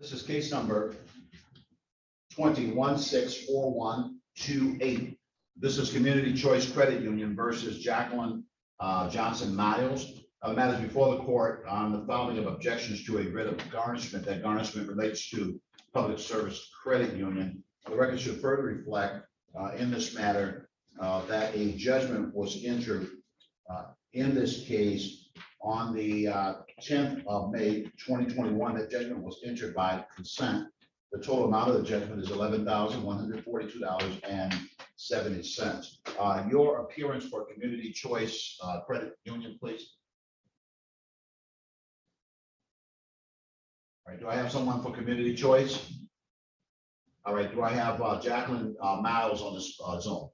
This is case number 21-64128. This is Community Choice Credit Union versus Jacqueline Johnson Miles. Matters before the court on the filing of objections to a writ of garnishment. That garnishment relates to Public Service Credit Union. The record should further reflect in this matter that a judgment was entered in this case on the 10th of May, 2021. That judgment was entered by consent. The total amount of the judgment is $11,142.70. Your appearance for Community Choice Credit Union, please. All right, do I have someone for Community Choice? All right, do I have Jacqueline Miles on this Zoom?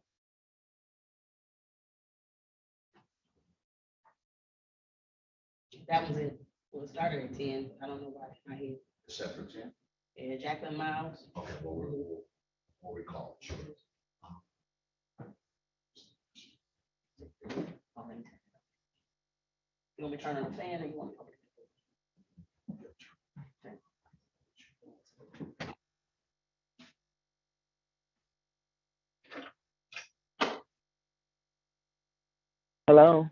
That was it. Well, it started at 10. I don't know why it's not here. Except for 10? Yeah, Jacqueline Miles. Okay, well, we'll recall it. Sure. You want me to turn on the fan or you want me to? Hello.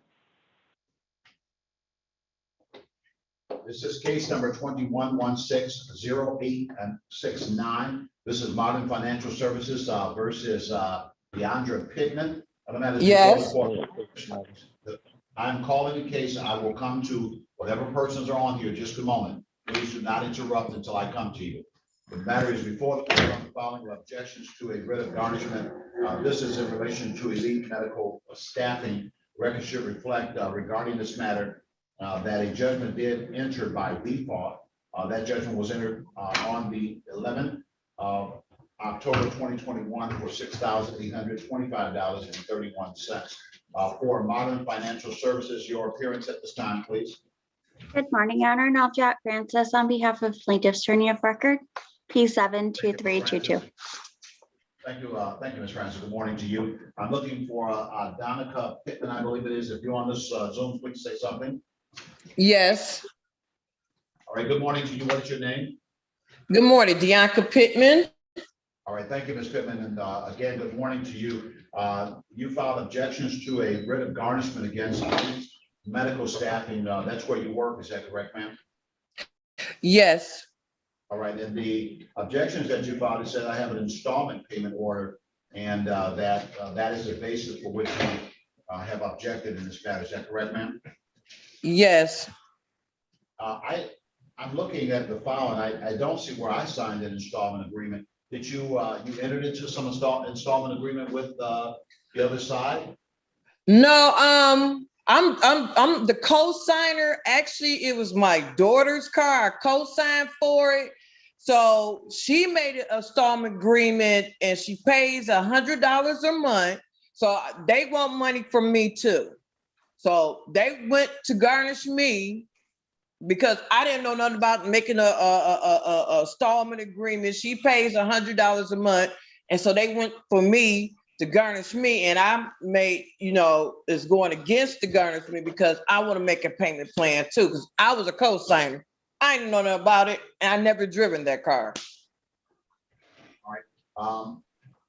This is case number 21-16-08-69. This is Modern Financial Services versus Deandra Pittman. Yes. I'm calling the case and I will come to whatever persons are on here just a moment. Please do not interrupt until I come to you. The matter is before the court on the following objections to a writ of garnishment. This is in relation to elite medical staffing. Record should reflect regarding this matter that a judgment did enter by default. That judgment was entered on the 11th of October 2021 for $6,825.31. For Modern Financial Services, your appearance at this time, please. Good morning, Your Honor. Navjot Francis on behalf of Plaintiff's Attorney of Record, P72322. Thank you, Ms. Francis. Good morning to you. I'm looking for Donica Pittman, I believe it is. If you're on this Zoom, please say something. Yes. All right, good morning to you. What is your name? Good morning, Deonka Pittman. All right, thank you, Ms. Pittman. And again, good morning to you. You filed objections to a writ of garnishment against medical staffing. That's where you work. Is that correct, ma'am? Yes. All right, and the objections that you filed, it said I have an installment payment order, and that is the basis for which you have objected in this matter. Is that correct, ma'am? Yes. I'm looking at the file, and I don't see where I signed an installment agreement. Did you you entered into some installment agreement with the other side? No. I'm the co-signer. Actually, it was my daughter's car. I co-signed for it. So she made an installment agreement and she pays $100 a month. So they want money from me too. So they went to garnish me because I didn't know nothing about making a installment agreement. She pays $100 a month. And so they went for me to garnish me. And I made, is going against the garnishment because I want to make a payment plan too, because I was a co-signer. I didn't know nothing about it, and I never driven that car. All right.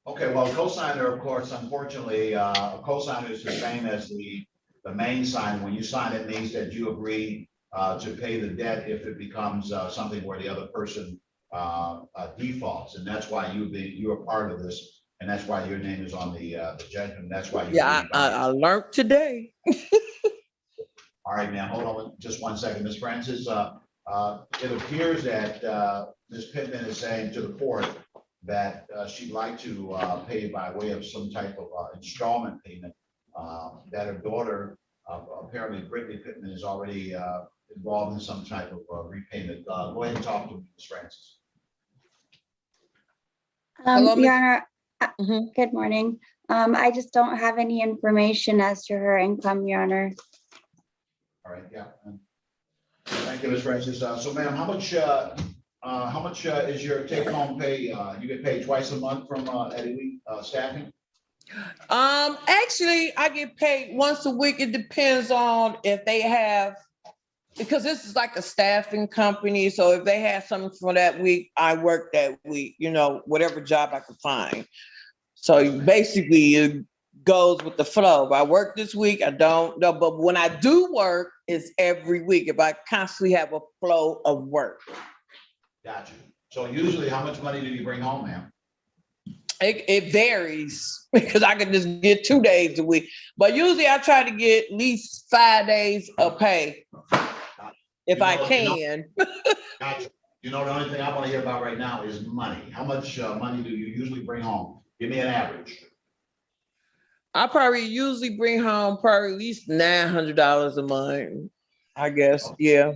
Okay, well, co-signer, of course, unfortunately, a co-signer is the same as the main sign. When you sign, it means that you agree to pay the debt if it becomes something where the other person defaults, and that's why you are part of this, and that's why your name is on the judgment. That's why you. Yeah, I learned today. All right, now hold on just one second, Ms. Francis. It appears that Ms. Pittman is saying to the court that she'd like to pay by way of some type of installment payment. That her daughter, apparently Brittany Pittman, is already involved in some type of repayment. Go ahead and talk to Ms. Francis. Hello, Your Honor, Mhm. good morning. I just don't have any information as to her income, Your Honor. All right, yeah. Thank you, Ms. Francis. So, ma'am, how much is your take-home pay? You get paid twice a month from at Elite Staffing? Actually, I get paid once a week. It depends on if they have because this is like a staffing company, so if they have something for that week, I work that week, you know, whatever job I could find. So basically it goes with the flow. If I work this week, I don't know, but when I do work, it's every week. If I constantly have a flow of work. Gotcha. So usually how much money do you bring home, ma'am? It varies because I can just get 2 days a week, but usually I try to get at least 5 days of pay if I can. Gotcha. You know, the only thing I want to hear about right now is money. How much money do you usually bring home? Give me an average. I probably usually bring home probably at least $900 a month, I guess. Okay. Yeah.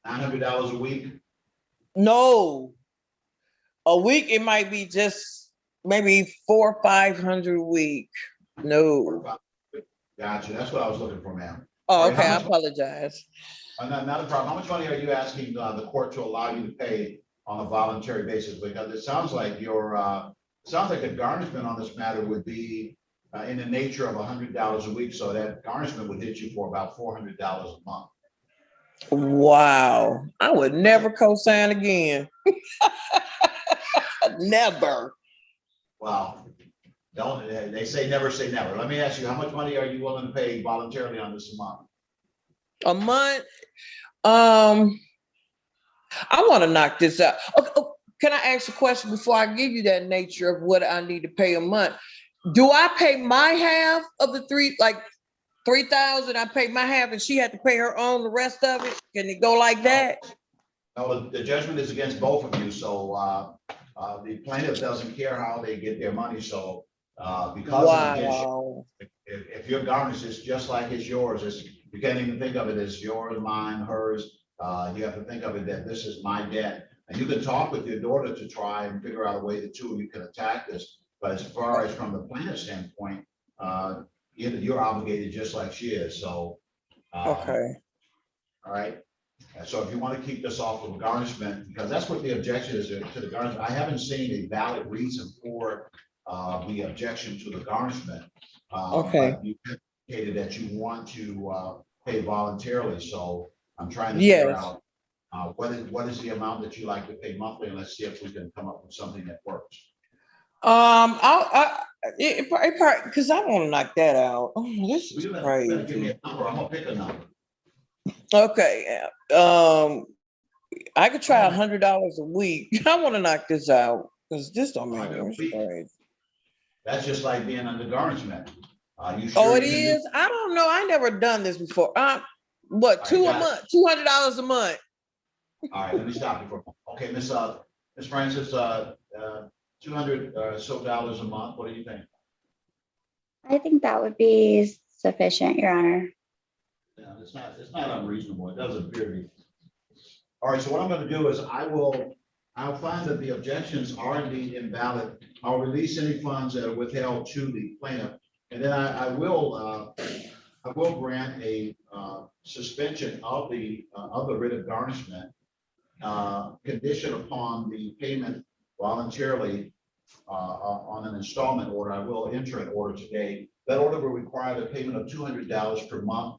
$900 a week? No, a week it might be just maybe 400 or 500 a week. No. Gotcha. That's what I was looking for, ma'am. Oh, All right, okay. I apologize. not a problem. How much money are you asking the court to allow you to pay on a voluntary basis? Because it sounds like the garnishment on this matter would be in the nature of $100 a week. So that garnishment would hit you for about $400 a month. Wow. I would never co-sign again. Never. Wow. They say never say never. Let me ask you, how much money are you willing to pay voluntarily on this a month? A month. I want to knock this out. Okay, can I ask a question before I give you that nature of what I need to pay a month? Do I pay my half of the 3,000? I pay my half and she had to pay her own the rest of it? Can it go like that? No, the judgment is against both of you. So the plaintiff doesn't care how they get their money. So because it's against you, Wow. if your garnish is just like it's yours, you can't even think of it as yours, mine, hers. You have to think of it that this is my debt. And you can talk with your daughter to try and figure out a way that two of you can attack this. But as far as from the plaintiff's standpoint, you're obligated just like she is. So, Okay. all right. So if you want to keep this off of garnishment, because that's what the objection is to the garnishment. I haven't seen a valid reason for the objection to the garnishment. Okay. But you indicated that you want to pay voluntarily. So I'm trying to Yes. figure out what is the amount that you like to pay monthly, and let's see if we can come up with something that works. It probably because I want to knock that out. Oh, this is You're gonna give me crazy. a number. I'm gonna pick a number. Okay. I could try $100 a week. I want to knock this out because this don't make sense. Crazy. That's just like being under garnishment. You Oh, sure it you can do? is? I don't know. I never done this before. What, All two right, a got it. month, $200 a month. All right, let me stop you for a moment. Okay, Miss Francis, 200 dollars a month. What do you think? I think that would be sufficient, Your Honor. Yeah, it's not unreasonable. It doesn't appear to be. All right, so what I'm going to do is I'll find that the objections are indeed invalid. I'll release any funds that are withheld to the plaintiff, and then I will grant a suspension of the writ of garnishment conditioned upon the payment voluntarily on an installment order. I will enter an order today. That order will require the payment of $200 per month.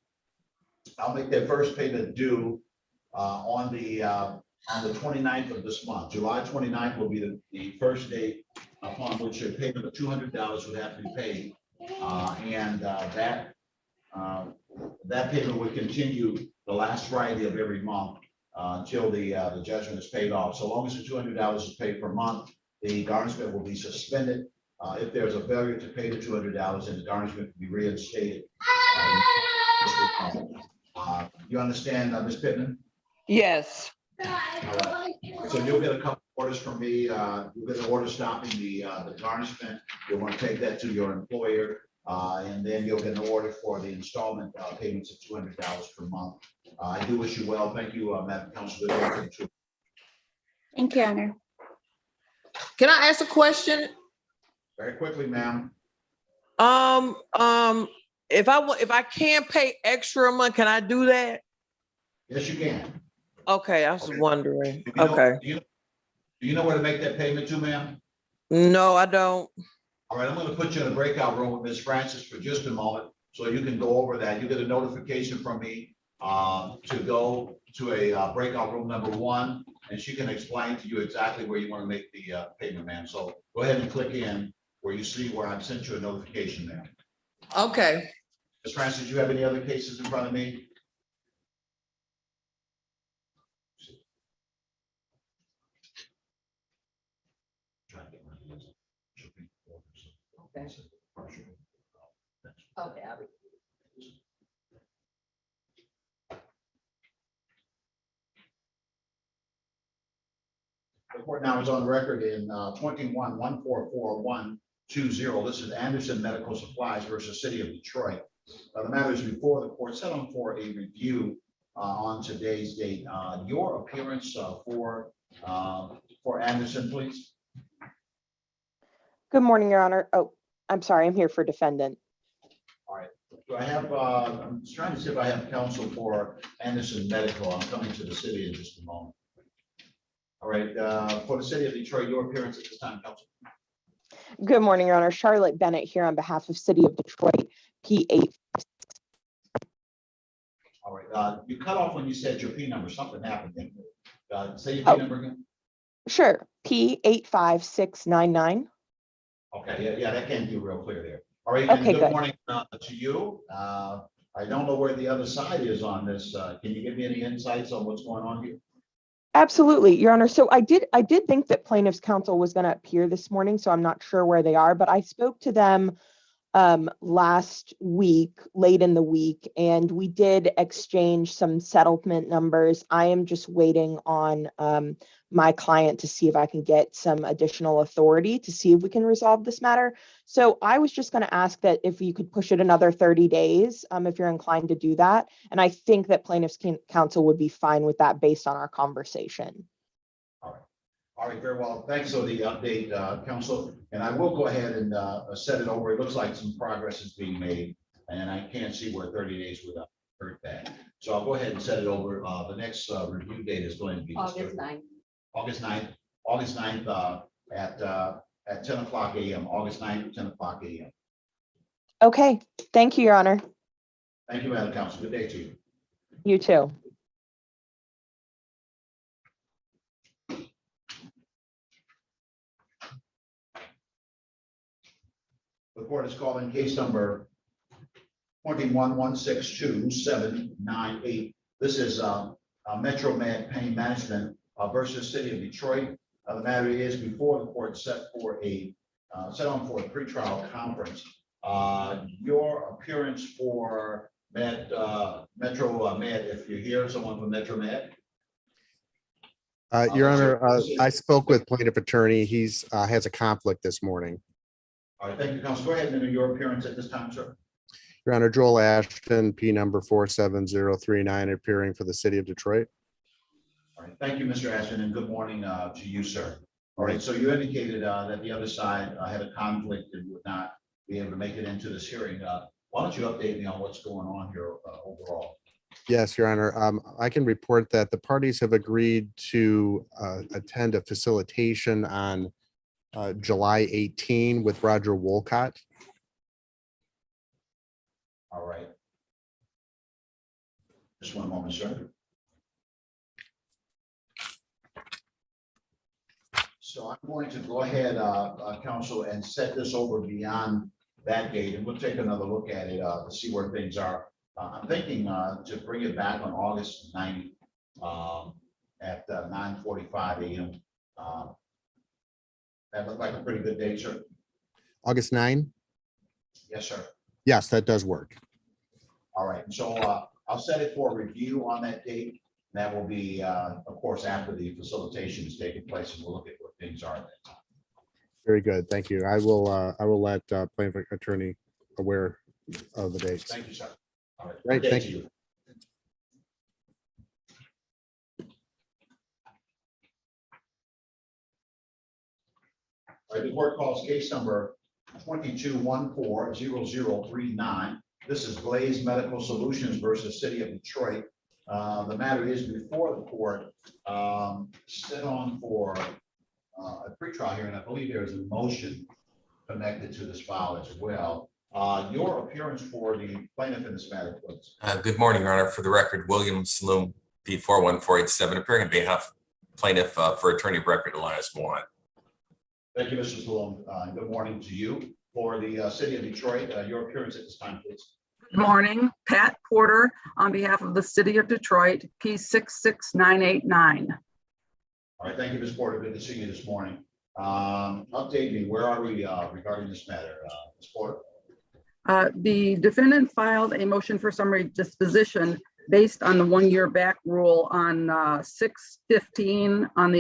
I'll make that first payment due on the 29th of this month. July 29th will be the first date upon which a payment of $200 would have to be paid. That payment would continue the last Friday of every month until the judgment is paid off. So long as the $200 is paid per month, the garnishment will be suspended. If there's a failure to pay the $200, then the garnishment will be reinstated. You understand, Ms. Pittman? Yes. All right. So you'll get a couple orders from me. You'll get an order stopping the garnishment. You'll want to take that to your employer, and then you'll get an order for the installment payments of $200 per month. I do wish you well. Thank you, Madam Councilor. Thank you, Your Honor. Can I ask a question? Very quickly, ma'am. If I can't pay extra a month, can I do that? Yes, you can. Okay, I was wondering. Do you know- Okay. Do you know where to make that payment to, ma'am? No, I don't. All right, I'm going to put you in a breakout room with Ms. Francis for just a moment so you can go over that. You get a notification from me to go to a breakout room number 1, and she can explain to you exactly where you want to make the payment, ma'am. So go ahead and click in where you see where I've sent you a notification there. Okay. Ms. Francis, do you have any other cases in front of me? Okay. Okay, I'll be. The court now is on record in 21-144-120. This is Anderson Medical Supplies versus City of Detroit. The matter is before the court, set on for a review on today's date. Your appearance for Anderson, please. Good morning, Your Honor. Oh, I'm sorry, I'm here for defendant. All right. Do I have, I'm just trying to see if I have counsel for Anderson Medical. I'm coming to the city in just a moment. All right, for the City of Detroit, your appearance at this time, counsel. Good morning, Your Honor. Charlotte Bennett here on behalf of City of Detroit, P8. All right, you cut off when you said your P number. Something happened then. Say your P number again. Sure, P85699. Okay, yeah, that came through real clear there. All right, Okay, and good good. morning to you. I don't know where the other side is on this. Can you give me any insights on what's going on here? Absolutely, Your Honor. So I did think that plaintiff's counsel was going to appear this morning, so I'm not sure where they are, but I spoke to them last week, late in the week, and we did exchange some settlement numbers. I am just waiting on my client to see if I can get some additional authority to see if we can resolve this matter. So I was just going to ask that if you could push it another 30 days, if you're inclined to do that. And I think that plaintiff's counsel would be fine with that based on our conversation. All right, very well. Thanks for the update, counsel. And I will go ahead and set it over. It looks like some progress is being made, and I can't see where 30 days would hurt that. So I'll go ahead and set it over. The next review date is going to be August 9th. August 9th at 10 o'clock a.m. August 9th at 10 o'clock a.m. Okay, thank you, Your Honor. Thank you, Madam Counsel. Good day to you. You too. The court is calling case number 21-162-798. This is Metro Med Pain Management versus City of Detroit. The matter is before the court set on for a pretrial conference. Your appearance for Metro Med, if you're here, someone from Metro Med. Your Honor, I spoke with plaintiff attorney. He's has a conflict this morning. All right, thank you, counsel. Go ahead and enter your appearance at this time, sir. Your Honor, Joel Ashton, P number 47039, appearing for the City of Detroit. All right, thank you, Mr. Ashton, and good morning to you, sir. All right, so you indicated that the other side had a conflict and would not be able to make it into this hearing. Why don't you update me on what's going on here overall? Yes, Your Honor. I can report that the parties have agreed to attend a facilitation on July 18 with Roger Wolcott. All right. Just one moment, sir. So I'm going to go ahead, counsel, and set this over beyond that date, and we'll take another look at it to see where things are. I'm thinking to bring it back on August 9th at 9:45 a.m. That looked like a pretty good date, sir. August 9? Yes, sir. Yes, that does work. All right. So I'll set it for review on that date. That will be, of course, after the facilitation has taken place, and we'll look at what things are at that time. Very good. Thank you. I will let plaintiff attorney aware of the dates. Thank you, sir. All right. Right, Good day thank to you. All right, the court calls case number 22-140-039. This is Blaze Medical Solutions versus City of Detroit. The matter is before the court, set on for a pretrial hearing. I believe there is a motion connected to this file as well. Your appearance for the plaintiff in this matter, please. Good morning, Your Honor. For the record, William Sloom, P41487, appearing on behalf of plaintiff for attorney of record Elias Moore. Thank you, Mr. Sloan. Good morning to you. For the city of Detroit, your appearance at this time, please. Good morning, Pat Porter on behalf of the city of Detroit, P66989. All right, thank you, Ms. Porter. Good to see you this morning. Update me, where are we regarding this matter, Ms. Porter? The defendant filed a motion for summary disposition based on the 1 year back rule on 6/15 on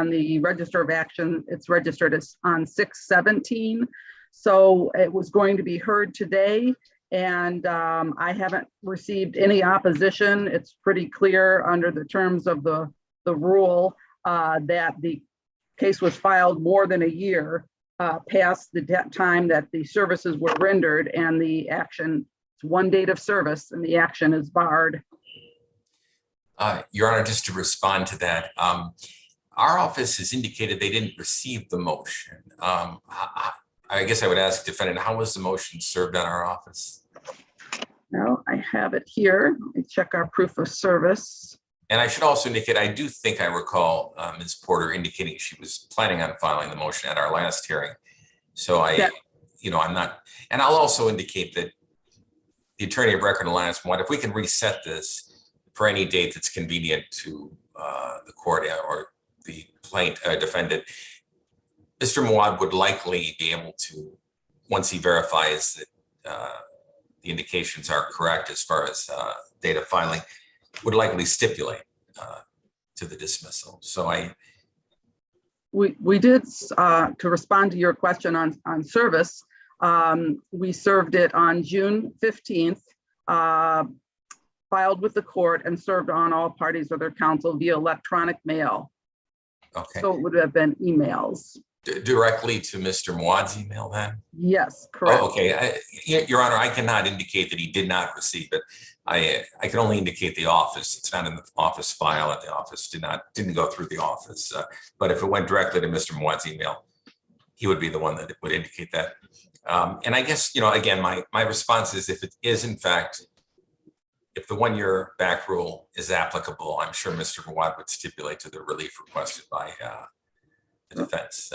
the register of action. It's registered as on 6/17. So it was going to be heard today, and I haven't received any opposition. It's pretty clear under the terms of the rule that the case was filed more than a year past the time that the services were rendered, and the action, it's one date of service and the action is barred. Your Honor, just to respond to that, our office has indicated they didn't receive the motion. I guess I would ask defendant, how was the motion served on our office? Now I have it here. Let me check our proof of service. And I should also indicate, I do think I recall Ms. Porter indicating she was planning on filing the motion at our last hearing. So I'm not, and I'll also indicate that the attorney of record Elias Moore, if we can reset this for any date that's convenient to the court or the defendant, Mr. Mawad would likely be able to, once he verifies that the indications are correct as far as date of filing, would likely stipulate to the dismissal. So we did, to respond to your question on service, we served it on June 15th, filed with the court and served on all parties or their counsel via electronic mail. okay. So it would have been emails. Directly to Mr. Mwad's email then? Yes, correct. Oh, okay. Your Honor, I cannot indicate that he did not receive it. I can only indicate the office. It's not in the office file, and the office didn't go through the office. But if it went directly to Mr. Mwad's email, he would be the one that would indicate that. And I guess, again, my response is, if it is in fact, if the 1 year back rule is applicable, I'm sure Mr. Mawad would stipulate to the relief requested by the defense.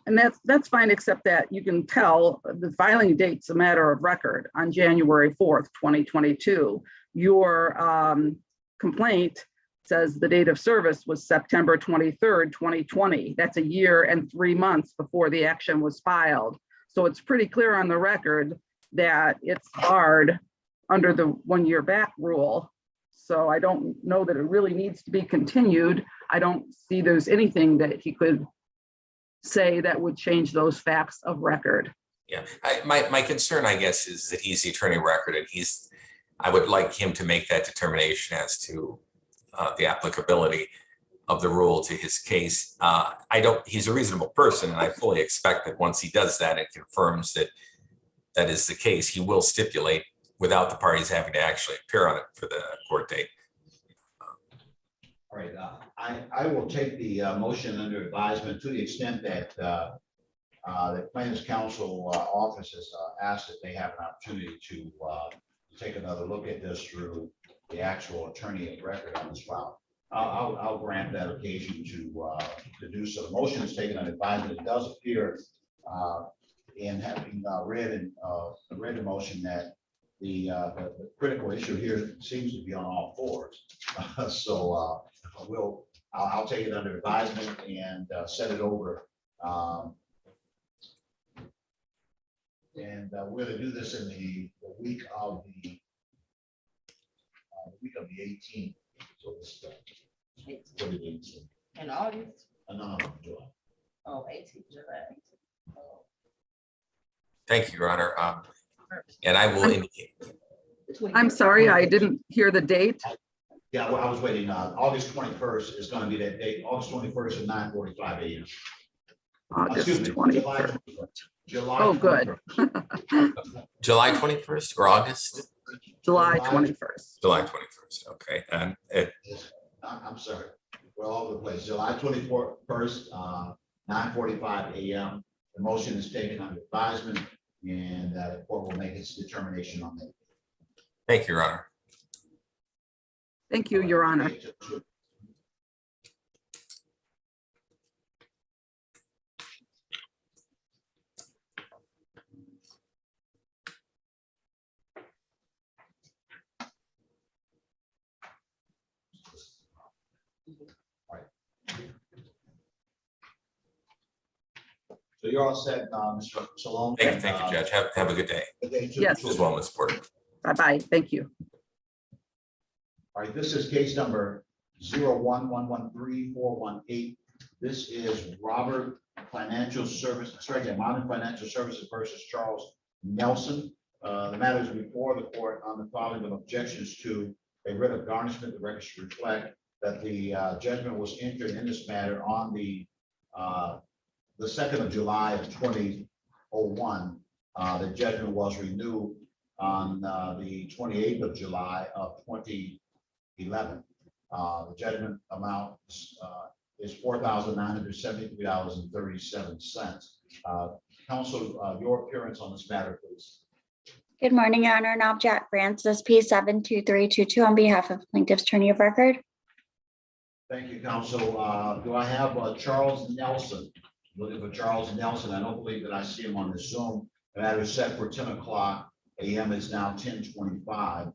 And that's fine, except that you can tell the filing date's a matter of record on January 4th, 2022. Your complaint says the date of service was September 23rd, 2020. That's a year and 3 months before the action was filed. So it's pretty clear on the record that it's barred under the 1 year back rule. So I don't know that it really needs to be continued. I don't see there's anything that he could say that would change those facts of record. Yeah, my concern, I guess, is that he's the attorney of record, and I would like him to make that determination as to the applicability of the rule to his case. He's a reasonable person, and I fully expect that once he does that, it confirms that that is the case, he will stipulate without the parties having to actually appear on it for the court date. All right, I will take the motion under advisement to the extent that the plaintiff's counsel office has asked that they have an opportunity to take another look at this through the actual attorney of record on this file. I'll grant that occasion to do so. The motion is taken under advisement. It does appear in having read the motion that the critical issue here seems to be on all fours. So I'll take it under advisement and send it over. And we're going to do this in the week of the 18th. So it's the 18th. In August? No, July. Oh, 18 July. Oh. Thank you, Your Honor. And I will indicate. I'm sorry, I didn't hear the date. Yeah, well, I was waiting. August 21st is going to be that date. August 21st at 9:45 a.m. August Excuse me, 21st. July. Oh, good. July 21st or August? July 21st. July 21st, okay. And I'm sorry. We're all over the place. July 21st, 9:45 a.m. The motion is taken under advisement and the court will make its determination on that. Thank you, Your Honor. Thank you, Your Honor. So you're all set, Mr. Salome? Thank you, Judge. Have a good day Good day to- Yes. as well, Ms. Porter. Bye-bye. Thank you. All right, this is case number 01113418. This is Robert Financial Service, Modern Financial Services versus Charles Nelson. The matter is before the court on the filing of objections to a writ of garnishment. The record should reflect that the judgment was entered in this matter on the 2nd of July of 2001. The judgment was renewed on the 28th of July of 2011. The judgment amount is $4,973.37. Counsel, your appearance on this matter, please. Good morning, Your Honor. Now Jack Francis, P72322 on behalf of plaintiff's attorney of record. Thank you, counsel. Do I have Charles Nelson? Looking for Charles Nelson. I don't believe that I see him on the Zoom. The matter is set for 10 o'clock a.m. It's now 10:25.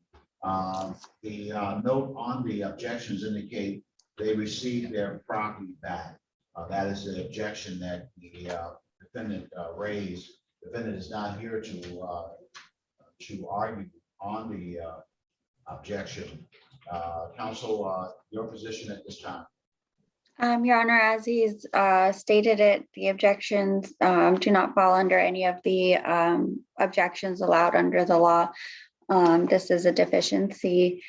The note on the objections indicate they received their property back. That is the objection that the defendant raised. The defendant is not here to argue on the objection. Counsel, your position at this time. Your Honor, as he's stated it, the objections do not fall under any of the objections allowed under the law. This is a deficiency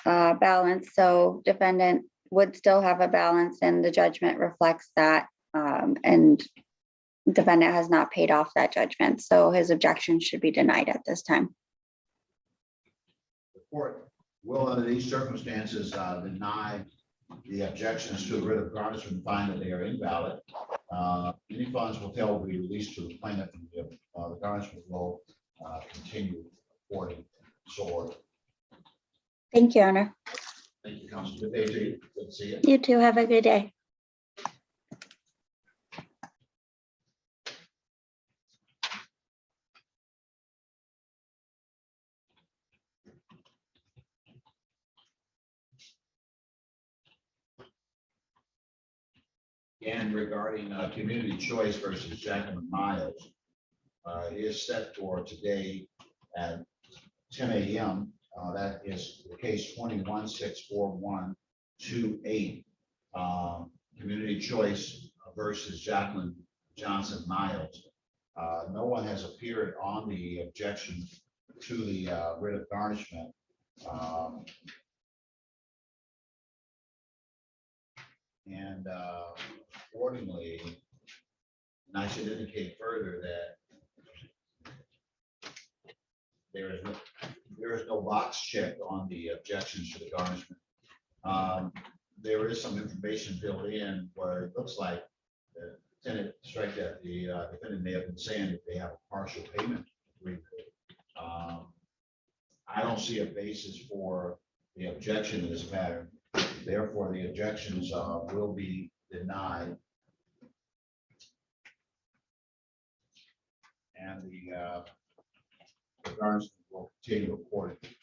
balance, so defendant would still have a balance, and the judgment reflects that. And defendant has not paid off that judgment, so his objection should be denied at this time. The court will, under these circumstances, deny the objections to the writ of garnishment and find that they are invalid. Any funds will be released to the plaintiff, and the garnishment will continue according to order. Thank you, Your Honor. Thank you, counsel. Good day to you. Good to see you. You too. Have a good day. And regarding community choice versus Jacqueline Miles, it is set for today at 10 a.m. That is the case 21-64128. Community choice versus Jacqueline Johnson Miles. No one has appeared on the objection to the writ of garnishment. And accordingly, and I should indicate further that there is no box checked on the objections to the garnishment. There is some information filled in where it looks like the defendant may have been saying that they have a partial payment agreement. I don't see a basis for the objection to this matter. Therefore, the objections will be denied. And the garnishment will continue accordingly.